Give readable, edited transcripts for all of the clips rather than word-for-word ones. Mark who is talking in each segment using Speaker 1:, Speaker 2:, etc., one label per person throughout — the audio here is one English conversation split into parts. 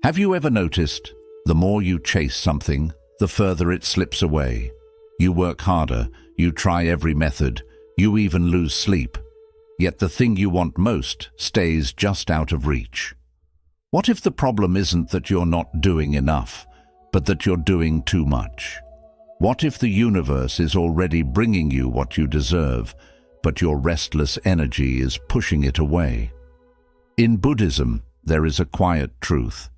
Speaker 1: Have you ever noticed, the more you chase something, the further it slips away? You work harder, you try every method, you even lose sleep, yet the thing you want most stays just out of reach. What if the problem isn't that you're not doing enough, but that you're doing too much? What if the universe is already bringing you what you deserve, but your restless energy is pushing it away? In Buddhism, there is a quiet truth.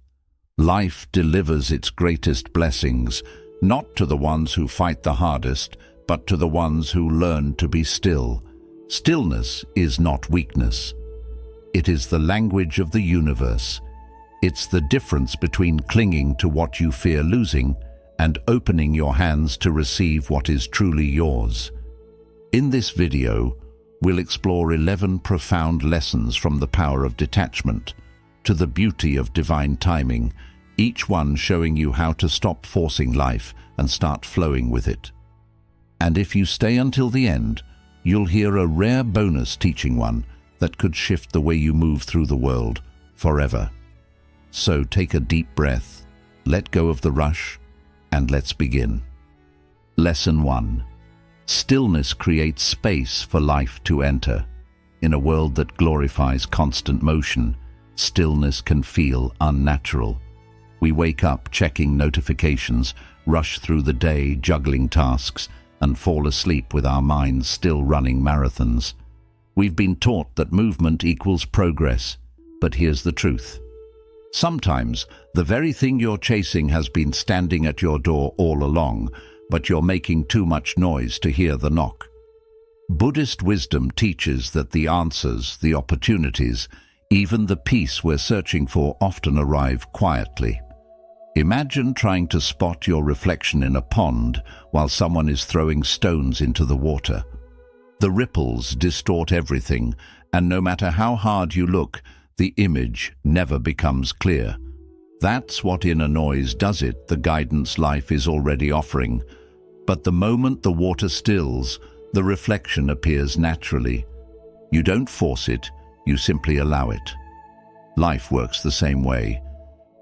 Speaker 1: Life delivers its greatest blessings, not to the ones who fight the hardest, but to the ones who learn to be still. Stillness is not weakness. It is the language of the universe. It's the difference between clinging to what you fear losing and opening your hands to receive what is truly yours. In this video, we'll explore 11 profound lessons from the power of detachment to the beauty of divine timing, each one showing you how to stop forcing life and start flowing with it. And if you stay until the end, you'll hear a rare bonus teaching one that could shift the way you move through the world forever. So take a deep breath, let go of the rush, and let's begin. Lesson 1. Stillness creates space for life to enter. In a world that glorifies constant motion, stillness can feel unnatural. We wake up checking notifications, rush through the day juggling tasks, and fall asleep with our minds still running marathons. We've been taught that movement equals progress, but here's the truth. Sometimes, the very thing you're chasing has been standing at your door all along, but you're making too much noise to hear the knock. Buddhist wisdom teaches that the answers, the opportunities, even the peace we're searching for often arrive quietly. Imagine trying to spot your reflection in a pond while someone is throwing stones into the water. The ripples distort everything, and no matter how hard you look, the image never becomes clear. That's what inner noise does it, the guidance life is already offering. But the moment the water stills, the reflection appears naturally. You don't force it, you simply allow it. Life works the same way.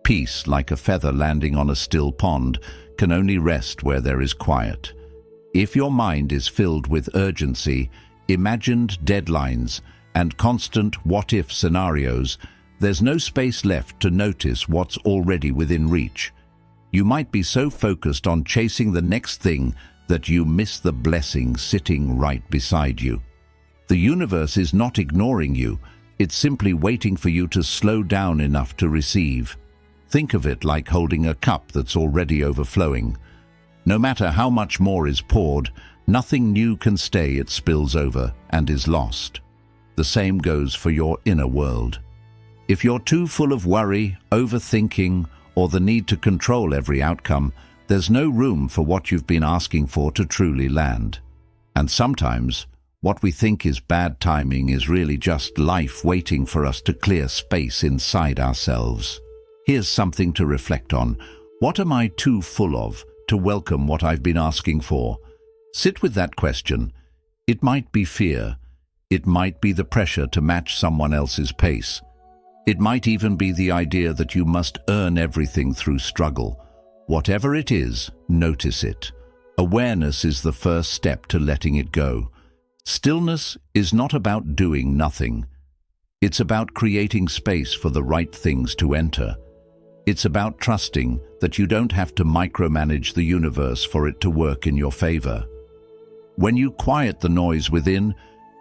Speaker 1: Peace, like a feather landing on a still pond, can only rest where there is quiet. If your mind is filled with urgency, imagined deadlines, and constant what-if scenarios, there's no space left to notice what's already within reach. You might be so focused on chasing the next thing that you miss the blessing sitting right beside you. The universe is not ignoring you, it's simply waiting for you to slow down enough to receive. Think of it like holding a cup that's already overflowing. No matter how much more is poured, nothing new can stay, it spills over and is lost. The same goes for your inner world. If you're too full of worry, overthinking, or the need to control every outcome, there's no room for what you've been asking for to truly land. And sometimes, what we think is bad timing is really just life waiting for us to clear space inside ourselves. Here's something to reflect on. What am I too full of to welcome what I've been asking for? Sit with that question. It might be fear. It might be the pressure to match someone else's pace. It might even be the idea that you must earn everything through struggle. Whatever it is, notice it. Awareness is the first step to letting it go. Stillness is not about doing nothing. It's about creating space for the right things to enter. It's about trusting that you don't have to micromanage the universe for it to work in your favor. When you quiet the noise within,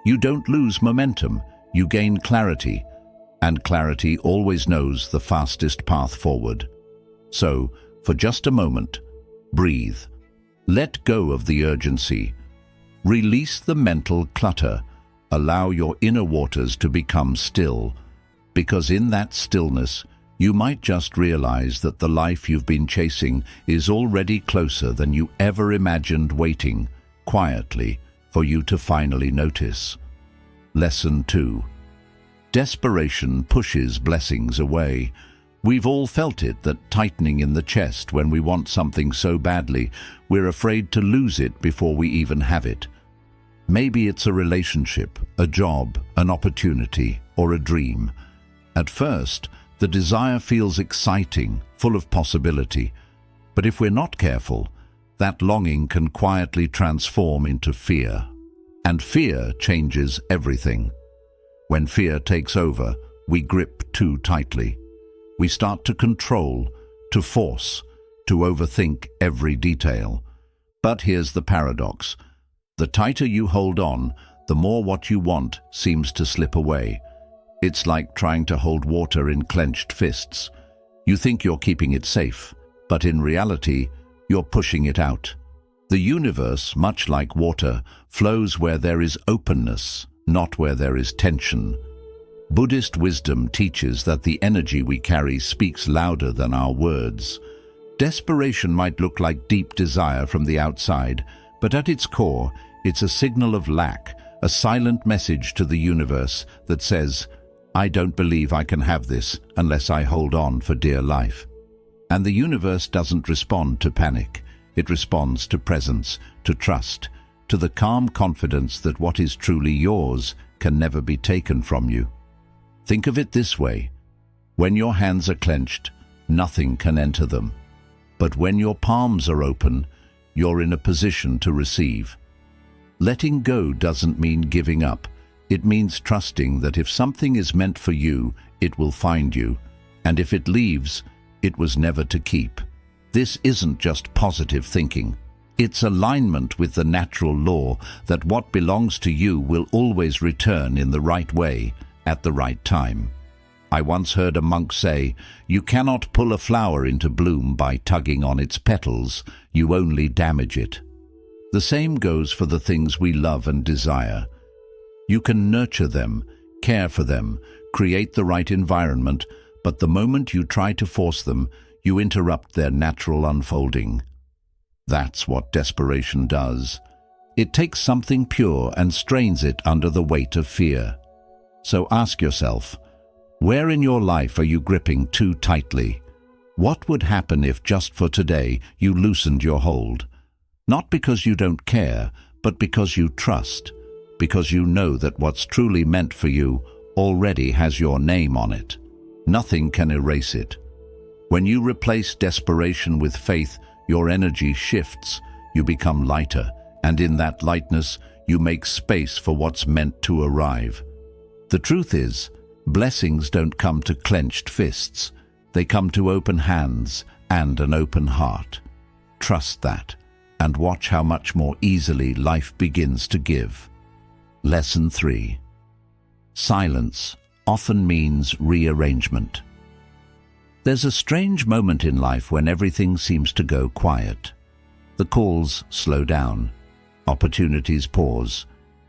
Speaker 1: you don't lose momentum, you gain clarity, and clarity always knows the fastest path forward. So, for just a moment, breathe. Let go of the urgency. Release the mental clutter. Allow your inner waters to become still, because in that stillness, you might just realize that the life you've been chasing is already closer than you ever imagined, waiting quietly for you to finally notice. Lesson 2. Desperation pushes blessings away. We've all felt it, that tightening in the chest when we want something so badly, we're afraid to lose it before we even have it. Maybe it's a relationship, a job, an opportunity, or a dream. At first, The desire feels exciting, full of possibility. But if we're not careful, that longing can quietly transform into fear. And fear changes everything. When fear takes over, we grip too tightly. We start to control, to force, to overthink every detail. But here's the paradox. The tighter you hold on, the more what you want seems to slip away. It's like trying to hold water in clenched fists. You think you're keeping it safe, but in reality, you're pushing it out. The universe, much like water, flows where there is openness, not where there is tension. Buddhist wisdom teaches that the energy we carry speaks louder than our words. Desperation might look like deep desire from the outside, but at its core, it's a signal of lack, a silent message to the universe that says, "I don't believe I can have this unless I hold on for dear life." And the universe doesn't respond to panic. It responds to presence, to trust, to the calm confidence that what is truly yours can never be taken from you. Think of it this way. When your hands are clenched, nothing can enter them. But when your palms are open, you're in a position to receive. Letting go doesn't mean giving up. It means trusting that if something is meant for you, it will find you. And if it leaves, it was never to keep. This isn't just positive thinking. It's alignment with the natural law that what belongs to you will always return in the right way, at the right time. I once heard a monk say, "You cannot pull a flower into bloom by tugging on its petals. You only damage it." The same goes for the things we love and desire. You can nurture them, care for them, create the right environment, but the moment you try to force them, you interrupt their natural unfolding. That's what desperation does. It takes something pure and strains it under the weight of fear. So ask yourself, where in your life are you gripping too tightly? What would happen if just for today you loosened your hold? Not because you don't care, but because you trust, because you know that what's truly meant for you already has your name on it. Nothing can erase it. When you replace desperation with faith, your energy shifts, you become lighter, and in that lightness, you make space for what's meant to arrive. The truth is, blessings don't come to clenched fists. They come to open hands and an open heart. Trust that, and watch how much more easily life begins to give. Lesson 3. Silence often means rearrangement. There's a strange moment in life when everything seems to go quiet. The calls slow down. Opportunities pause.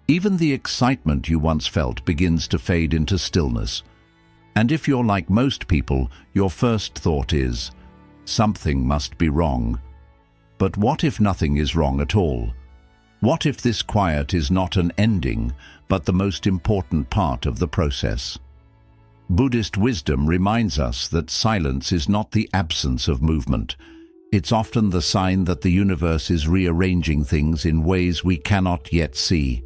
Speaker 1: Even the excitement you once felt begins to fade into stillness. And if you're like most people, your first thought is, something must be wrong. But what if nothing is wrong at all? What if this quiet is not an ending, but the most important part of the process? Buddhist wisdom reminds us that silence is not the absence of movement. It's often the sign that the universe is rearranging things in ways we cannot yet see.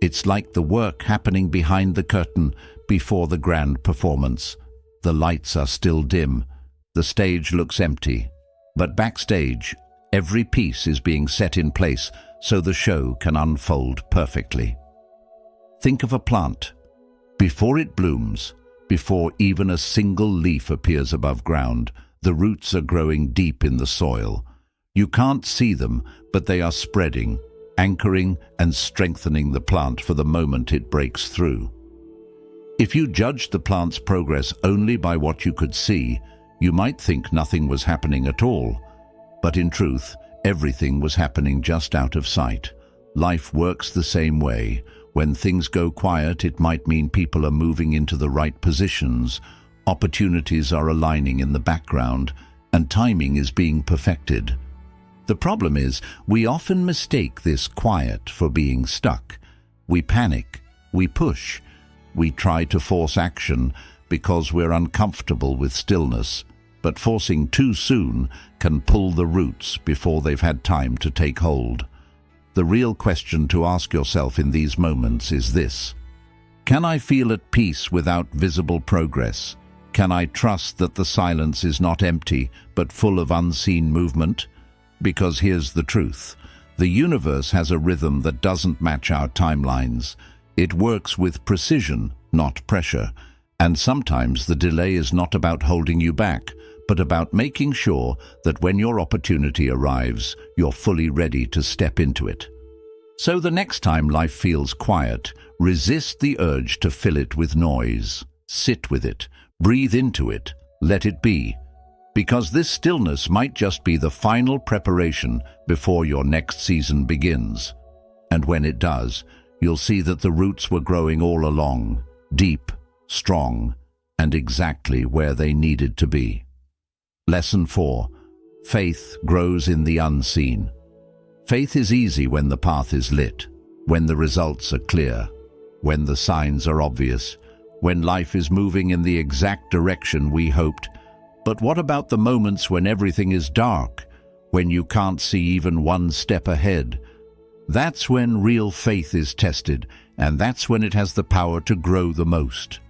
Speaker 1: It's like the work happening behind the curtain before the grand performance. The lights are still dim. The stage looks empty. But backstage, every piece is being set in place so the show can unfold perfectly. Think of a plant. Before it blooms, before even a single leaf appears above ground, the roots are growing deep in the soil. You can't see them, but they are spreading, anchoring and strengthening the plant for the moment it breaks through. If you judged the plant's progress only by what you could see, you might think nothing was happening at all. But in truth, everything was happening just out of sight. Life works the same way. When things go quiet, it might mean people are moving into the right positions, opportunities are aligning in the background, and timing is being perfected. The problem is, we often mistake this quiet for being stuck. We panic, we push, we try to force action because we're uncomfortable with stillness, but forcing too soon can pull the roots before they've had time to take hold. The real question to ask yourself in these moments is this: can I feel at peace without visible progress? Can I trust that the silence is not empty, but full of unseen movement? Because here's the truth. The universe has a rhythm that doesn't match our timelines. It works with precision, not pressure. And sometimes the delay is not about holding you back, but about making sure that when your opportunity arrives, you're fully ready to step into it. So the next time life feels quiet, resist the urge to fill it with noise. Sit with it, breathe into it, let it be. Because this stillness might just be the final preparation before your next season begins. And when it does, you'll see that the roots were growing all along, deep, strong, and exactly where they needed to be. Lesson 4. Faith grows in the unseen. Faith is easy when the path is lit, when the results are clear, when the signs are obvious, when life is moving in the exact direction we hoped. But what about the moments when everything is dark, when you can't see even one step ahead? That's when real faith is tested, and that's when it has the power to grow the most.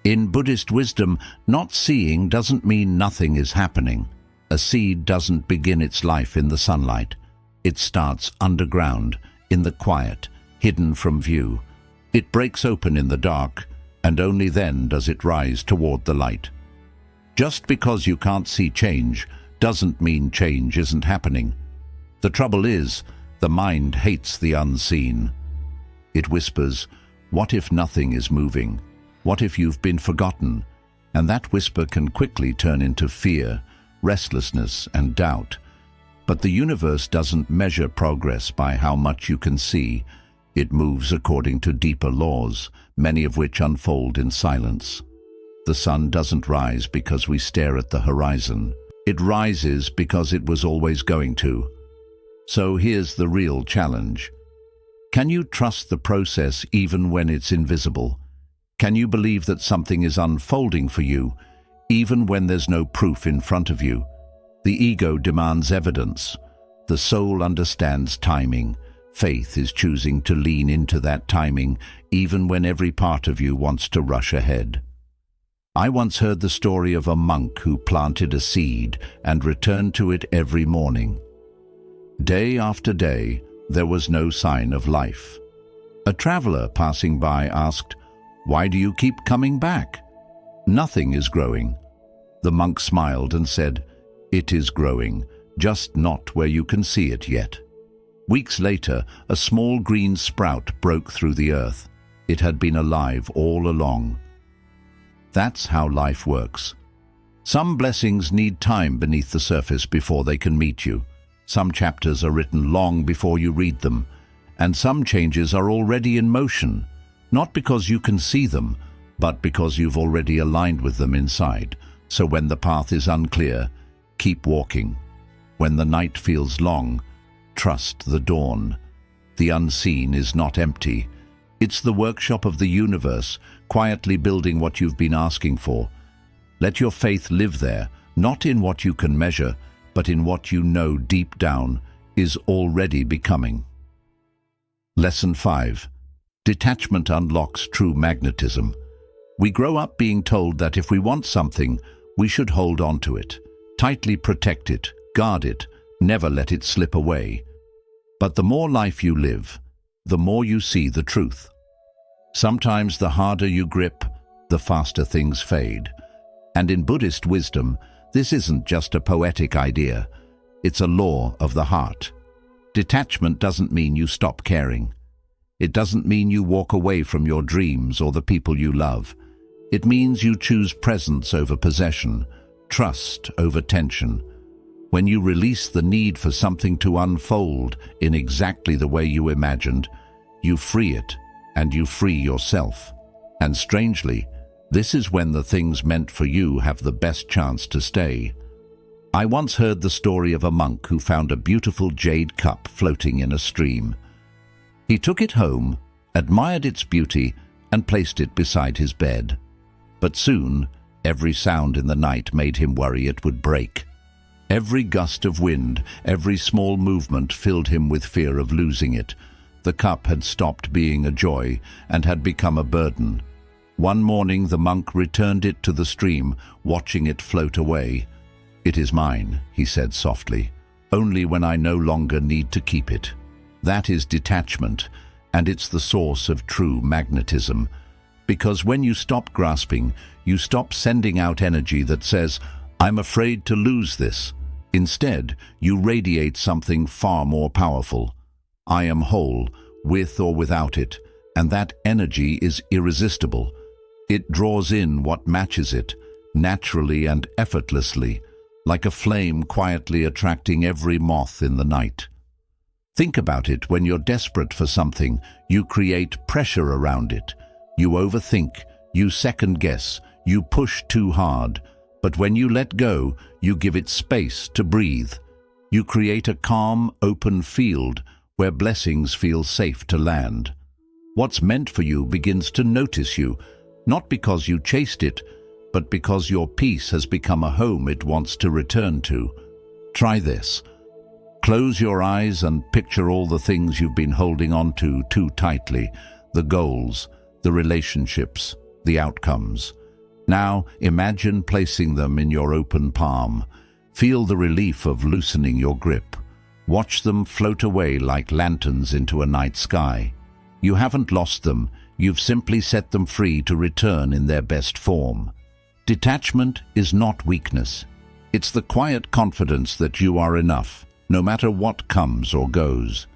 Speaker 1: In Buddhist wisdom, not seeing doesn't mean nothing is happening. A seed doesn't begin its life in the sunlight. It starts underground, in the quiet, hidden from view. It breaks open in the dark, and only then does it rise toward the light. Just because you can't see change doesn't mean change isn't happening. The trouble is, the mind hates the unseen. It whispers, "What if nothing is moving? What if you've been forgotten?" And that whisper can quickly turn into fear, restlessness, and doubt. But the universe doesn't measure progress by how much you can see. It moves according to deeper laws, many of which unfold in silence. The sun doesn't rise because we stare at the horizon. It rises because it was always going to. So here's the real challenge. Can you trust the process even when it's invisible? Can you believe that something is unfolding for you, even when there's no proof in front of you? The ego demands evidence. The soul understands timing. Faith is choosing to lean into that timing, even when every part of you wants to rush ahead. I once heard the story of a monk who planted a seed and returned to it every morning. Day after day, there was no sign of life. A traveler passing by asked, "Why do you keep coming back?" "Nothing is growing." The monk smiled and said, "It is growing, just not where you can see it yet." Weeks later, a small green sprout broke through the earth. It had been alive all along. That's how life works. Some blessings need time beneath the surface before they can meet you. Some chapters are written long before you read them, and some changes are already in motion, not because you can see them, but because you've already aligned with them inside. So when the path is unclear, keep walking. When the night feels long, trust the dawn. The unseen is not empty. It's the workshop of the universe, quietly building what you've been asking for. Let your faith live there, not in what you can measure, but in what you know deep down is already becoming. Lesson 5. Detachment unlocks true magnetism. We grow up being told that if we want something, we should hold on to it, tightly protect it, guard it, never let it slip away. But the more life you live, the more you see the truth. Sometimes the harder you grip, the faster things fade. And in Buddhist wisdom, this isn't just a poetic idea. It's a law of the heart. Detachment doesn't mean you stop caring. It doesn't mean you walk away from your dreams or the people you love. It means you choose presence over possession, trust over tension. When you release the need for something to unfold in exactly the way you imagined, you free it, and you free yourself. And strangely, this is when the things meant for you have the best chance to stay. I once heard the story of a monk who found a beautiful jade cup floating in a stream. He took it home, admired its beauty, and placed it beside his bed. But soon, every sound in the night made him worry it would break. Every gust of wind, every small movement filled him with fear of losing it. The cup had stopped being a joy and had become a burden. One morning the monk returned it to the stream, watching it float away. "It is mine," he said softly, "only when I no longer need to keep it." That is detachment, and it's the source of true magnetism. Because when you stop grasping, you stop sending out energy that says, "I'm afraid to lose this." Instead, you radiate something far more powerful. "I am whole, with or without it," and that energy is irresistible. It draws in what matches it, naturally and effortlessly, like a flame quietly attracting every moth in the night. Think about it. When you're desperate for something, you create pressure around it. You overthink, you second-guess, you push too hard. But when you let go, you give it space to breathe. You create a calm, open field where blessings feel safe to land. What's meant for you begins to notice you, not because you chased it, but because your peace has become a home it wants to return to. Try this. Close your eyes and picture all the things you've been holding on to too tightly, the goals, the relationships, the outcomes. Now imagine placing them in your open palm. Feel the relief of loosening your grip. Watch them float away like lanterns into a night sky. You haven't lost them, you've simply set them free to return in their best form. Detachment is not weakness. It's the quiet confidence that you are enough, no matter what comes or goes.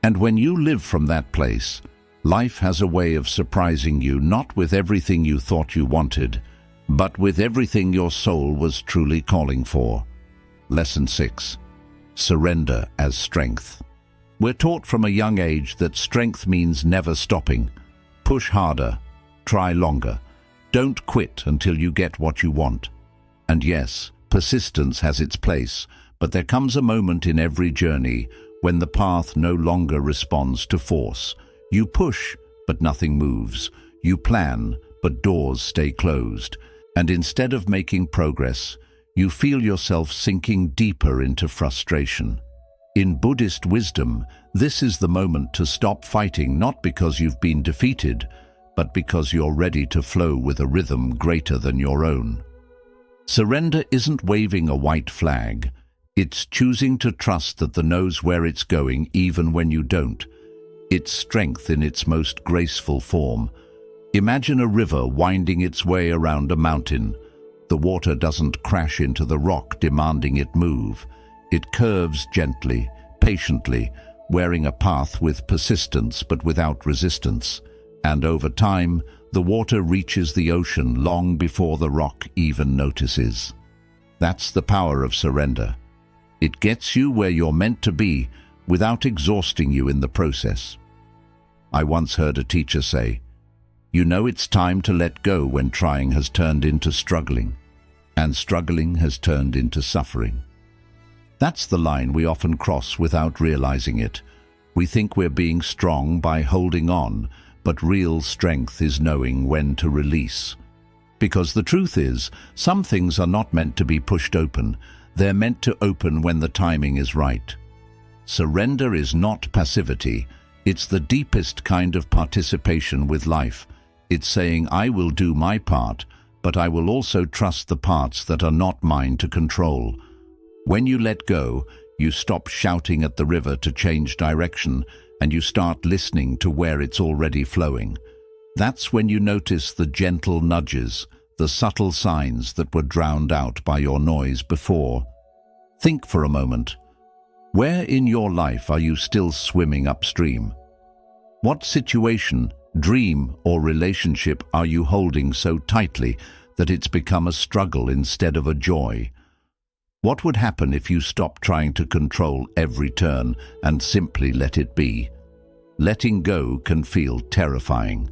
Speaker 1: And when you live from that place, life has a way of surprising you, not with everything you thought you wanted, but with everything your soul was truly calling for. Lesson 6. Surrender as strength. We're taught from a young age that strength means never stopping. Push harder, try longer. Don't quit until you get what you want. And yes, persistence has its place, but there comes a moment in every journey when the path no longer responds to force. You push, but nothing moves. You plan, but doors stay closed. And instead of making progress, you feel yourself sinking deeper into frustration. In Buddhist wisdom, this is the moment to stop fighting, not because you've been defeated, but because you're ready to flow with a rhythm greater than your own. Surrender isn't waving a white flag. It's choosing to trust that the knows where it's going even when you don't. It's strength in its most graceful form. Imagine a river winding its way around a mountain. The water doesn't crash into the rock demanding it move. It curves gently, patiently, wearing a path with persistence but without resistance. And over time, the water reaches the ocean long before the rock even notices. That's the power of surrender. It gets you where you're meant to be without exhausting you in the process. I once heard a teacher say, "You know it's time to let go when trying has turned into struggling, and struggling has turned into suffering." That's the line we often cross without realizing it. We think we're being strong by holding on, but real strength is knowing when to release. Because the truth is, some things are not meant to be pushed open. They're meant to open when the timing is right. Surrender is not passivity. It's the deepest kind of participation with life. It's saying, "I will do my part, but I will also trust the parts that are not mine to control." When you let go, you stop shouting at the river to change direction, and you start listening to where it's already flowing. That's when you notice the gentle nudges, the subtle signs that were drowned out by your noise before. Think for a moment. Where in your life are you still swimming upstream? What situation, dream, or relationship are you holding so tightly that it's become a struggle instead of a joy? What would happen if you stopped trying to control every turn and simply let it be? Letting go can feel terrifying.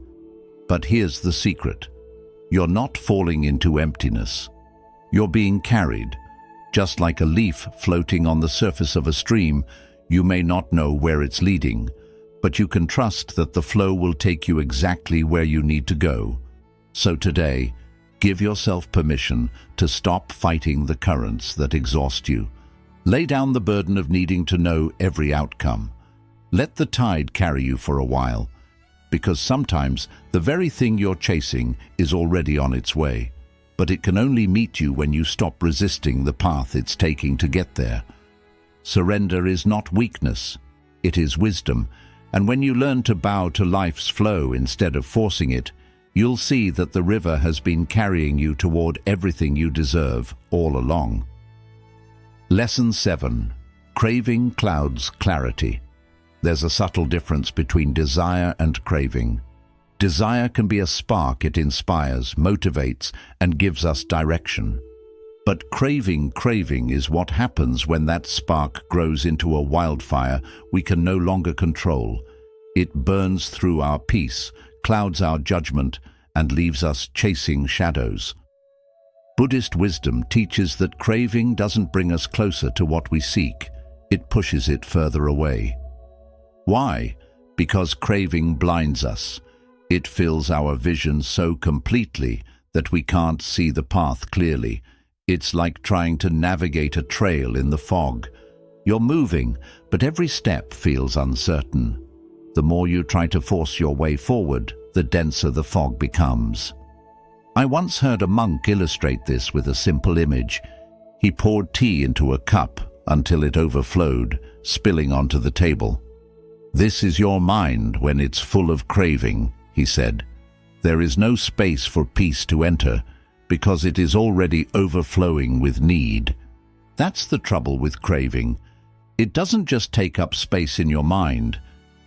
Speaker 1: But here's the secret. You're not falling into emptiness. You're being carried. Just like a leaf floating on the surface of a stream, you may not know where it's leading, but you can trust that the flow will take you exactly where you need to go. So today, give yourself permission to stop fighting the currents that exhaust you. Lay down the burden of needing to know every outcome. Let the tide carry you for a while. because sometimes the very thing you're chasing is already on its way. But it can only meet you when you stop resisting the path it's taking to get there. Surrender is not weakness, it is wisdom, and when you learn to bow to life's flow instead of forcing it, you'll see that the river has been carrying you toward everything you deserve all along. Lesson 7. Craving clouds clarity. There's a subtle difference between desire and craving. Desire can be a spark. It inspires, motivates, and gives us direction. But craving is what happens when that spark grows into a wildfire we can no longer control. It burns through our peace, clouds our judgment, and leaves us chasing shadows. Buddhist wisdom teaches that craving doesn't bring us closer to what we seek, it pushes it further away. Why? Because craving blinds us. It fills our vision so completely that we can't see the path clearly. It's like trying to navigate a trail in the fog. You're moving, but every step feels uncertain. The more you try to force your way forward, the denser the fog becomes. I once heard a monk illustrate this with a simple image. He poured tea into a cup until it overflowed, spilling onto the table. "This is your mind when it's full of craving," he said. "There is no space for peace to enter, because it is already overflowing with need." That's the trouble with craving. It doesn't just take up space in your mind,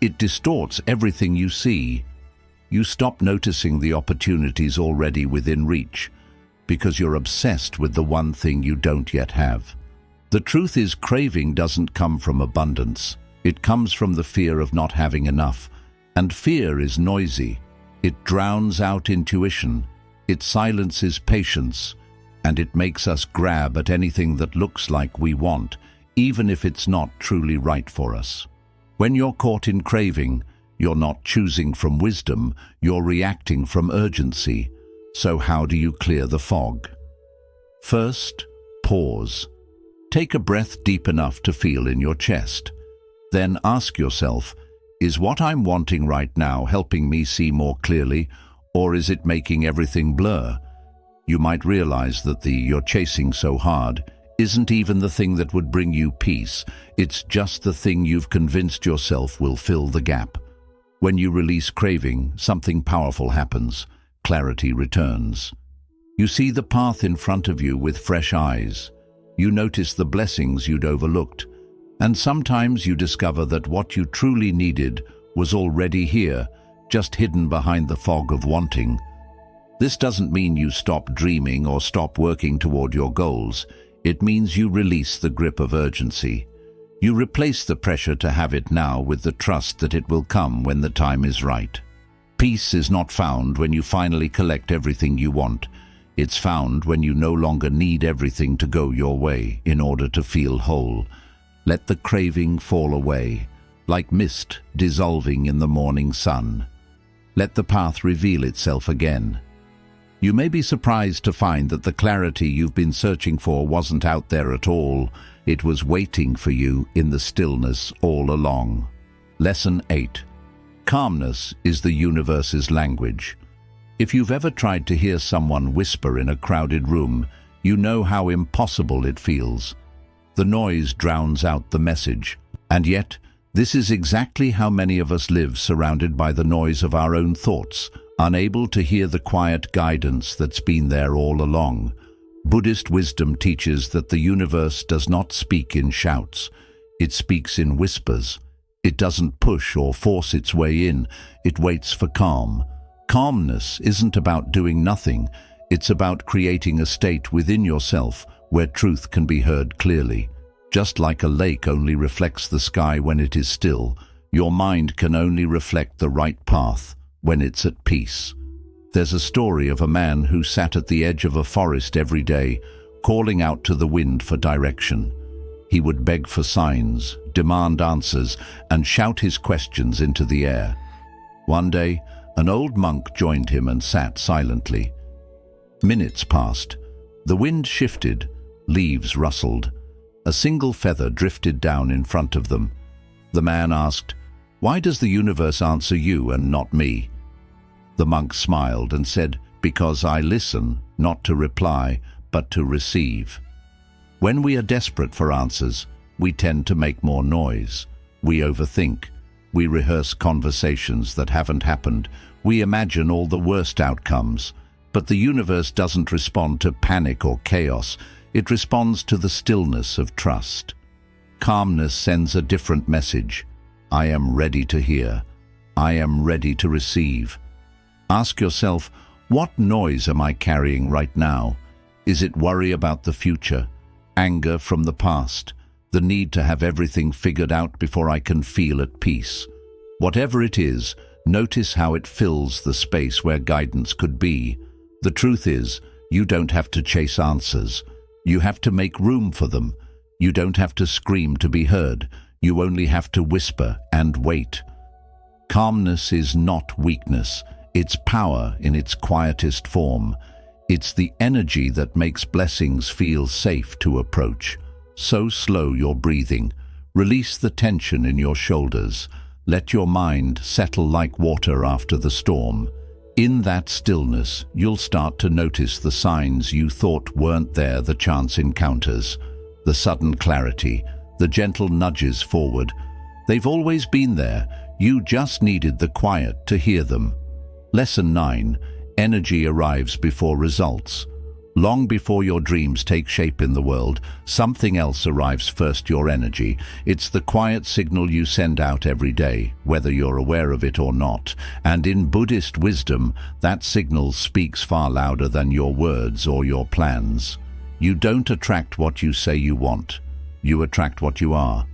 Speaker 1: it distorts everything you see. You stop noticing the opportunities already within reach, because you're obsessed with the one thing you don't yet have. The truth is, craving doesn't come from abundance. It comes from the fear of not having enough, and fear is noisy. It drowns out intuition. It silences patience, and it makes us grab at anything that looks like we want, even if it's not truly right for us. When you're caught in craving, you're not choosing from wisdom, you're reacting from urgency. So how do you clear the fog? First, pause. Take a breath deep enough to feel in your chest. Then ask yourself, is what I'm wanting right now helping me see more clearly, or is it making everything blur? You might realize that the you're chasing so hard isn't even the thing that would bring you peace. It's just the thing you've convinced yourself will fill the gap. When you release craving, something powerful happens. Clarity returns. You see the path in front of you with fresh eyes. You notice the blessings you'd overlooked. And sometimes you discover that what you truly needed was already here, just hidden behind the fog of wanting. This doesn't mean you stop dreaming or stop working toward your goals. It means you release the grip of urgency. You replace the pressure to have it now with the trust that it will come when the time is right. Peace is not found when you finally collect everything you want. It's found when you no longer need everything to go your way in order to feel whole. Let the craving fall away, like mist dissolving in the morning sun. Let the path reveal itself again. You may be surprised to find that the clarity you've been searching for wasn't out there at all. It was waiting for you in the stillness all along. Lesson 8. Calmness is the universe's language. If you've ever tried to hear someone whisper in a crowded room, you know how impossible it feels. The noise drowns out the message. And yet, this is exactly how many of us live, surrounded by the noise of our own thoughts, unable to hear the quiet guidance that's been there all along. Buddhist wisdom teaches that the universe does not speak in shouts. It speaks in whispers. It doesn't push or force its way in. It waits for calm. Calmness isn't about doing nothing. It's about creating a state within yourself where truth can be heard clearly. Just like a lake only reflects the sky when it is still, your mind can only reflect the right path when it's at peace. There's a story of a man who sat at the edge of a forest every day, calling out to the wind for direction. He would beg for signs, demand answers, and shout his questions into the air. One day, an old monk joined him and sat silently. Minutes passed. The wind shifted, leaves rustled. A single feather drifted down in front of them. The man asked, Why does the universe answer you and not me?" The monk smiled and said, "Because I listen, not to reply, but to receive." When we are desperate for answers, we tend to make more noise. We overthink. We rehearse conversations that haven't happened. We imagine all the worst outcomes. But the universe doesn't respond to panic or chaos. It responds to the stillness of trust. Calmness sends a different message. I am ready to hear. I am ready to receive. Ask yourself, what noise am I carrying right now? Is it worry about the future? Anger from the past? The need to have everything figured out before I can feel at peace? Whatever it is, notice how it fills the space where guidance could be. The truth is, you don't have to chase answers. You have to make room for them. You don't have to scream to be heard. You only have to whisper and wait. Calmness is not weakness. It's power in its quietest form. It's the energy that makes blessings feel safe to approach. So slow your breathing. Release the tension in your shoulders. Let your mind settle like water after the storm. In that stillness, you'll start to notice the signs you thought weren't there, the chance encounters, the sudden clarity, the gentle nudges forward. They've always been there. You just needed the quiet to hear them. Lesson 9. Energy arrives before results. Long before your dreams take shape in the world, something else arrives first: your energy. It's the quiet signal you send out every day, whether you're aware of it or not. And in Buddhist wisdom, that signal speaks far louder than your words or your plans. You don't attract what you say you want. You attract what you are.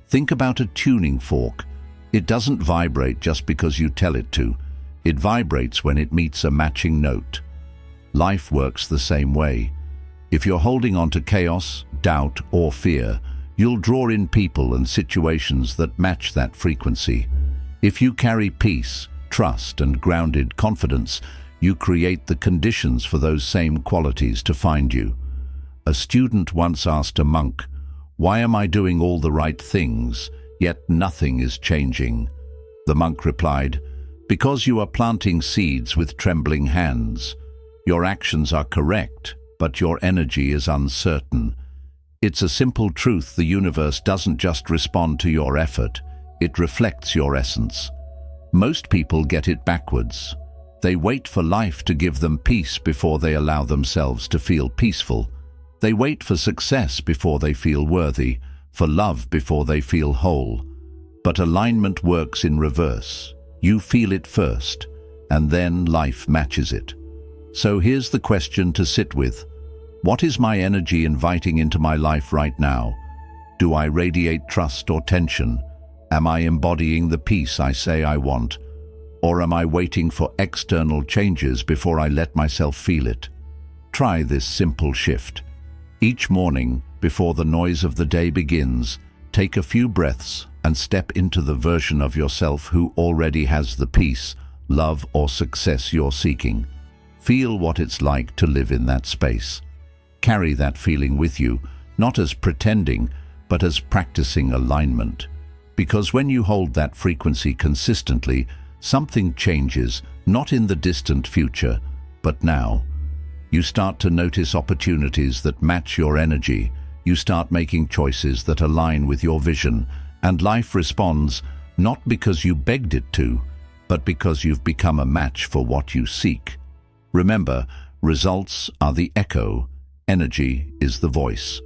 Speaker 1: Think about a tuning fork. It doesn't vibrate just because you tell it to. It vibrates when it meets a matching note. Life works the same way. If you're holding on to chaos, doubt, or fear, you'll draw in people and situations that match that frequency. If you carry peace, trust, and grounded confidence, you create the conditions for those same qualities to find you. A student once asked a monk, "Why am I doing all the right things, yet nothing is changing?" The monk replied, "Because you are planting seeds with trembling hands. Your actions are correct, but your energy is uncertain." It's a simple truth: the universe doesn't just respond to your effort, it reflects your essence. Most people get it backwards. They wait for life to give them peace before they allow themselves to feel peaceful. They wait for success before they feel worthy, for love before they feel whole. But alignment works in reverse. You feel it first, and then life matches it. So here's the question to sit with. What is my energy inviting into my life right now? Do I radiate trust or tension? Am I embodying the peace I say I want? Or am I waiting for external changes before I let myself feel it? Try this simple shift. Each morning, before the noise of the day begins, take a few breaths and step into the version of yourself who already has the peace, love, or success you're seeking. Feel what it's like to live in that space. Carry that feeling with you, not as pretending, but as practicing alignment. Because when you hold that frequency consistently, something changes, not in the distant future, but now. You start to notice opportunities that match your energy. You start making choices that align with your vision, and life responds not because you begged it to, but because you've become a match for what you seek. Remember, results are the echo, energy is the voice.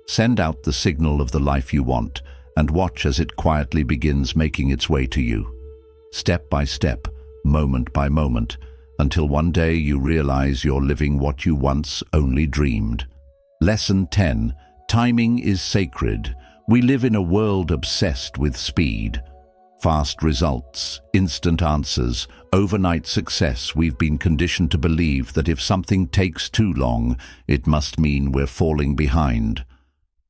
Speaker 1: Send out the signal of the life you want, and watch as it quietly begins making its way to you. Step by step, moment by moment, until one day you realize you're living what you once only dreamed. Lesson 10. Timing is sacred. We live in a world obsessed with speed. Fast results, instant answers, overnight success. We've been conditioned to believe that if something takes too long, it must mean we're falling behind.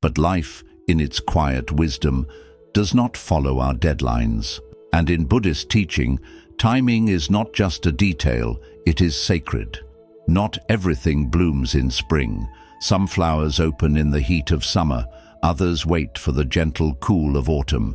Speaker 1: But life, in its quiet wisdom, does not follow our deadlines. And in Buddhist teaching, timing is not just a detail, it is sacred. Not everything blooms in spring. Some flowers open in the heat of summer, others wait for the gentle cool of autumn.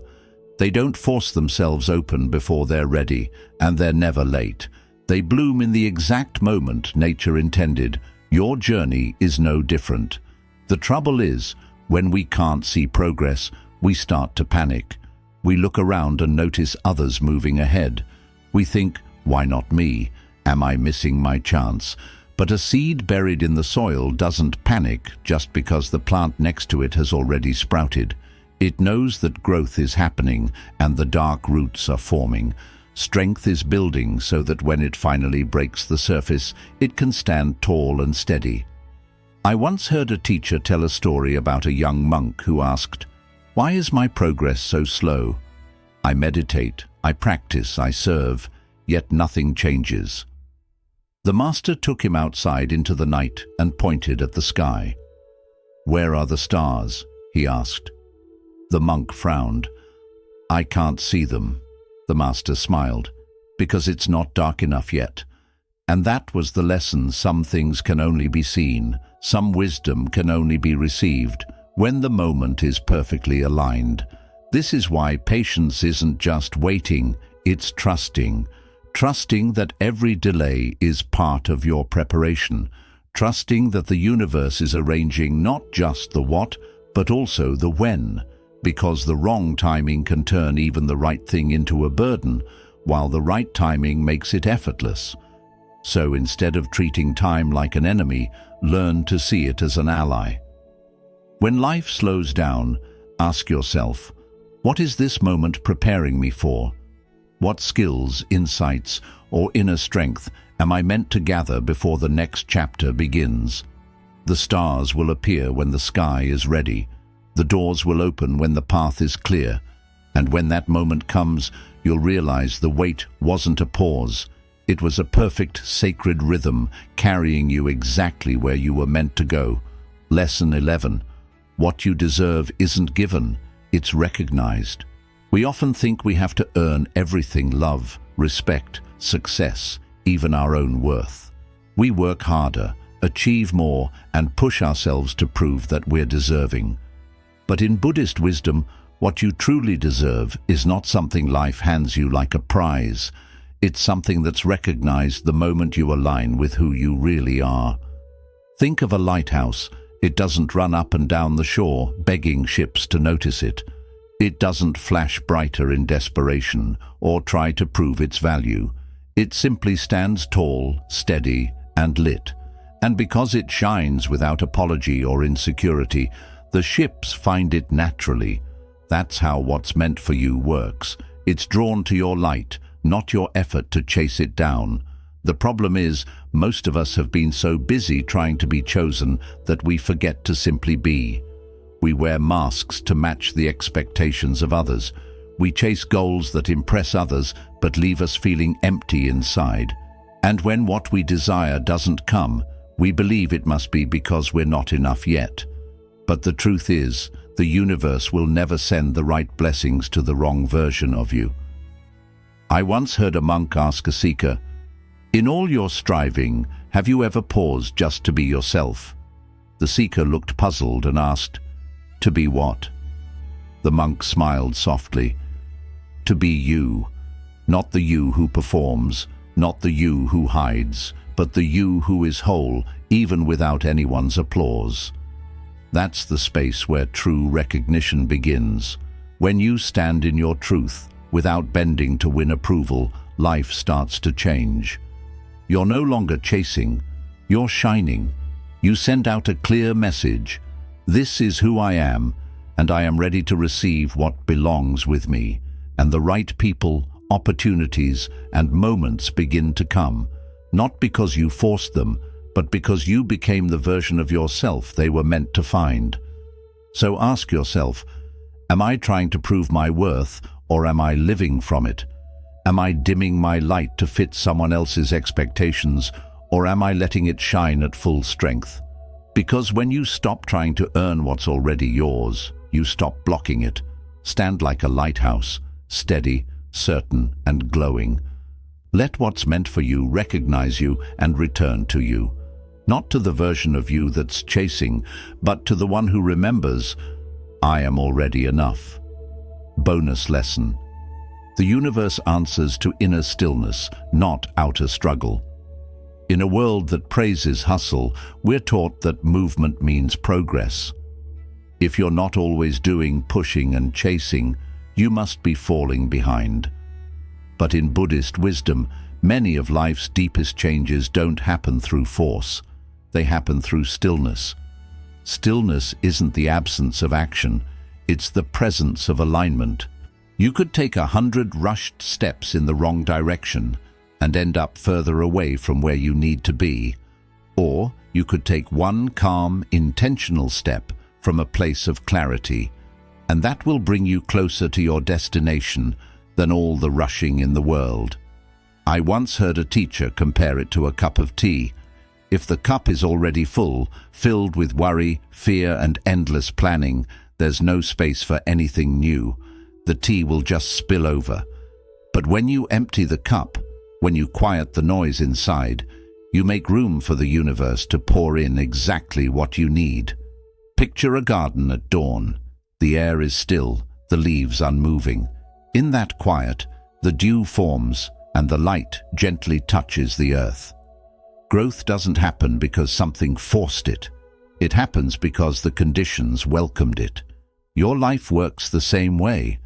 Speaker 1: They don't force themselves open before they're ready, and they're never late. They bloom in the exact moment nature intended. Your journey is no different. The trouble is, when we can't see progress, we start to panic. We look around and notice others moving ahead. We think, why not me? Am I missing my chance? But a seed buried in the soil doesn't panic just because the plant next to it has already sprouted. It knows that growth is happening and the dark roots are forming. Strength is building so that when it finally breaks the surface, it can stand tall and steady. I once heard a teacher tell a story about a young monk who asked, "Why is my progress so slow? I meditate, I practice, I serve, yet nothing changes." The master took him outside into the night and pointed at the sky. "Where are the stars?" he asked. The monk frowned. "I can't see them." The master smiled. "Because it's not dark enough yet." And that was the lesson. Some things can only be seen. Some wisdom can only be received when the moment is perfectly aligned. This is why patience isn't just waiting, it's trusting. Trusting that every delay is part of your preparation. Trusting that the universe is arranging not just the what, but also the when. Because the wrong timing can turn even the right thing into a burden, while the right timing makes it effortless. So instead of treating time like an enemy, learn to see it as an ally. When life slows down, ask yourself, what is this moment preparing me for? What skills, insights, or inner strength am I meant to gather before the next chapter begins? The stars will appear when the sky is ready. The doors will open when the path is clear. And when that moment comes, you'll realize the wait wasn't a pause. It was a perfect, sacred rhythm carrying you exactly where you were meant to go. Lesson 11. What you deserve isn't given, it's recognized. We often think we have to earn everything: love, respect, success, even our own worth. We work harder, achieve more, and push ourselves to prove that we're deserving. But in Buddhist wisdom, what you truly deserve is not something life hands you like a prize. It's something that's recognized the moment you align with who you really are. Think of a lighthouse. It doesn't run up and down the shore, begging ships to notice it. It doesn't flash brighter in desperation or try to prove its value. It simply stands tall, steady, and lit. And because it shines without apology or insecurity, the ships find it naturally. That's how what's meant for you works. It's drawn to your light, not your effort to chase it down. The problem is, most of us have been so busy trying to be chosen that we forget to simply be. We wear masks to match the expectations of others. We chase goals that impress others but leave us feeling empty inside. And when what we desire doesn't come, we believe it must be because we're not enough yet. But the truth is, the universe will never send the right blessings to the wrong version of you. I once heard a monk ask a seeker, "In all your striving, have you ever paused just to be yourself?" The seeker looked puzzled and asked, "To be what?" The monk smiled softly. "To be you. Not the you who performs, not the you who hides, but the you who is whole, even without anyone's applause." That's the space where true recognition begins. When you stand in your truth, without bending to win approval, life starts to change. You're no longer chasing, you're shining. You send out a clear message. This is who I am, and I am ready to receive what belongs with me. And the right people, opportunities, and moments begin to come, not because you forced them, but because you became the version of yourself they were meant to find. So ask yourself, am I trying to prove my worth, or am I living from it? Am I dimming my light to fit someone else's expectations, or am I letting it shine at full strength? Because when you stop trying to earn what's already yours, you stop blocking it. Stand like a lighthouse, steady, certain, and glowing. Let what's meant for you recognize you and return to you. Not to the version of you that's chasing, but to the one who remembers, I am already enough. bonus lesson. The universe answers to inner stillness, not outer struggle. In a world that praises hustle, we're taught that movement means progress. If you're not always doing, pushing and chasing, you must be falling behind. But in Buddhist wisdom, many of life's deepest changes don't happen through force. They happen through stillness. Stillness isn't the absence of action, it's the presence of alignment. You could take 100 rushed steps in the wrong direction and end up further away from where you need to be. Or you could take one calm, intentional step from a place of clarity, and that will bring you closer to your destination than all the rushing in the world. I once heard a teacher compare it to a cup of tea. If the cup is already full, filled with worry, fear and endless planning, there's no space for anything new. The tea will just spill over. But when you empty the cup, when you quiet the noise inside, you make room for the universe to pour in exactly what you need. Picture a garden at dawn. The air is still, the leaves unmoving. In that quiet, the dew forms and the light gently touches the earth. Growth doesn't happen because something forced it. It happens because the conditions welcomed it. Your life works the same way.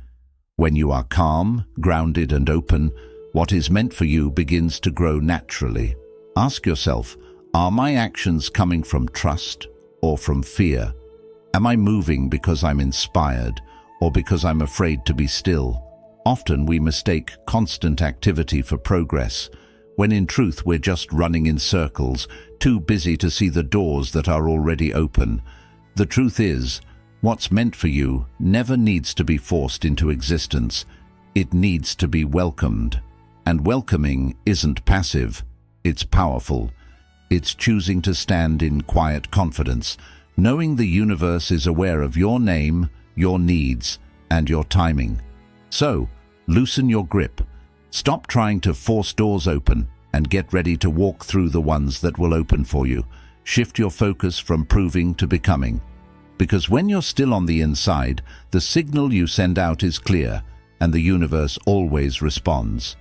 Speaker 1: When you are calm, grounded and open, what is meant for you begins to grow naturally. Ask yourself, are my actions coming from trust or from fear? Am I moving because I'm inspired or because I'm afraid to be still? Often we mistake constant activity for progress, when in truth we're just running in circles, too busy to see the doors that are already open. The truth is, what's meant for you never needs to be forced into existence. It needs to be welcomed. And welcoming isn't passive, it's powerful. It's choosing to stand in quiet confidence, knowing the universe is aware of your name, your needs, and your timing. So, loosen your grip. Stop trying to force doors open and get ready to walk through the ones that will open for you. Shift your focus from proving to becoming. Because when you're still on the inside, the signal you send out is clear, and the universe always responds.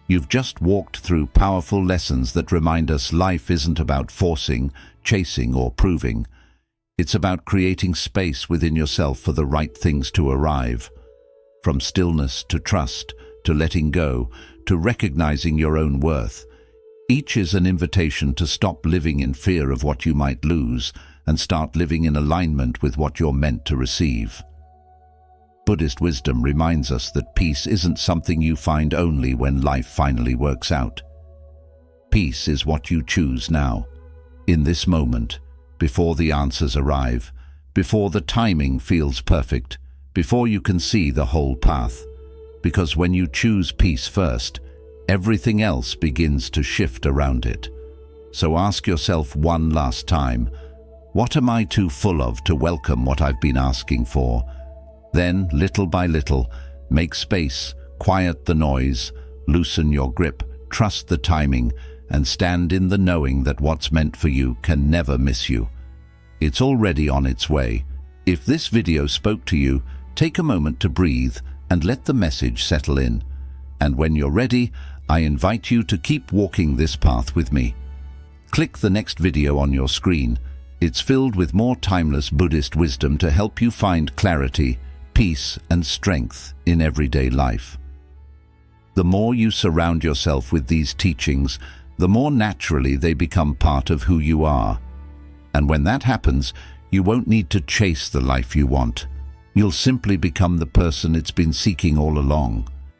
Speaker 1: You've just walked through powerful lessons that remind us life isn't about forcing, chasing, or proving. It's about creating space within yourself for the right things to arrive. From stillness to trust, to letting go, to recognizing your own worth. Each is an invitation to stop living in fear of what you might lose and start living in alignment with what you're meant to receive. Buddhist wisdom reminds us that peace isn't something you find only when life finally works out. Peace is what you choose now, in this moment, before the answers arrive, before the timing feels perfect, before you can see the whole path. Because when you choose peace first, everything else begins to shift around it. So ask yourself one last time, what am I too full of to welcome what I've been asking for? Then, little by little, make space, quiet the noise, loosen your grip, trust the timing, and stand in the knowing that what's meant for you can never miss you. It's already on its way. If this video spoke to you, take a moment to breathe and let the message settle in. And when you're ready, I invite you to keep walking this path with me. Click the next video on your screen. It's filled with more timeless Buddhist wisdom to help you find clarity, peace, and strength in everyday life. The more you surround yourself with these teachings, the more naturally they become part of who you are. And when that happens, you won't need to chase the life you want. You'll simply become the person it's been seeking all along.